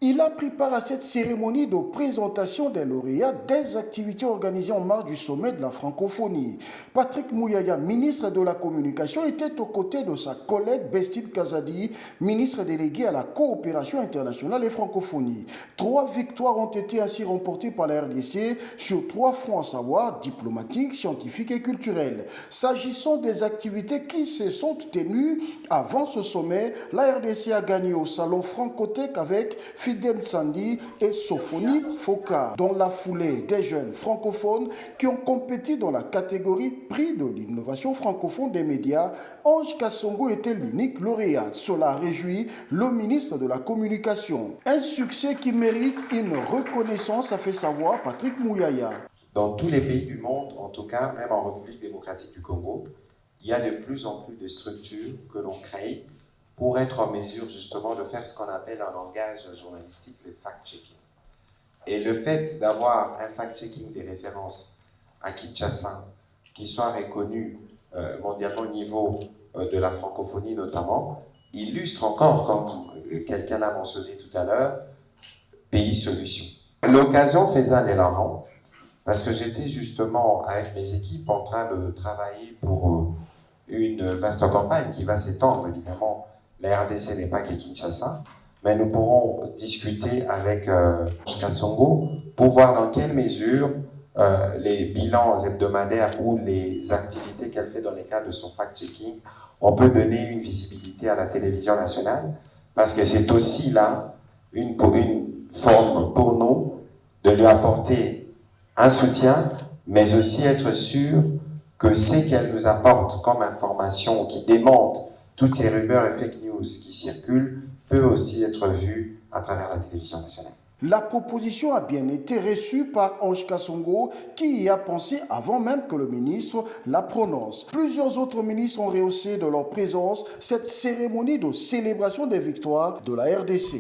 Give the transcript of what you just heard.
Il a pris part à cette cérémonie de présentation des lauréats des activités organisées en marge du sommet de la francophonie. Patrick Mouyaya, ministre de la Communication, était aux côtés de sa collègue Bestine Kazadi, ministre déléguée à la coopération internationale et francophonie. 3 victoires ont été ainsi remportées par la RDC sur 3 fronts, à savoir diplomatiques, scientifiques et culturels. S'agissant des activités qui se sont tenues avant ce sommet, la RDC a gagné au salon Francotech avec Fidel Sandi et Sophonie Foka. Dans la foulée, des jeunes francophones qui ont compéti dans la catégorie prix de l'innovation francophone des médias, Ange Kassongo était l'unique lauréat. Cela réjouit le ministre de la Communication. Un succès qui mérite une reconnaissance, a fait savoir Patrick Mouyaya. Dans tous les pays du monde, en tout cas, même en République démocratique du Congo, il y a de plus en plus de structures que l'on crée pour être en mesure justement de faire ce qu'on appelle en langage journalistique le fact-checking. Et le fait d'avoir un fact-checking des références à Kinshasa qui soit reconnu mondialement au niveau de la francophonie notamment, illustre encore, comme quelqu'un l'a mentionné tout à l'heure, pays solution. L'occasion faisait un élan, parce que j'étais justement avec mes équipes en train de travailler pour une vaste campagne qui va s'étendre évidemment. La RDC n'est pas que Kinshasa, mais nous pourrons discuter avec Kassongo pour voir dans quelle mesure les bilans hebdomadaires ou les activités qu'elle fait dans le cadre de son fact-checking, on peut donner une visibilité à la télévision nationale, parce que c'est aussi là une forme pour nous de lui apporter un soutien, mais aussi être sûr que ce qu'elle nous apporte comme information qui démonte toutes ces rumeurs et fake news qui circulent peut aussi être vu à travers la télévision nationale. La proposition a bien été reçue par Ange Kassongo qui y a pensé avant même que le ministre la prononce. Plusieurs autres ministres ont rehaussé de leur présence cette cérémonie de célébration des victoires de la RDC.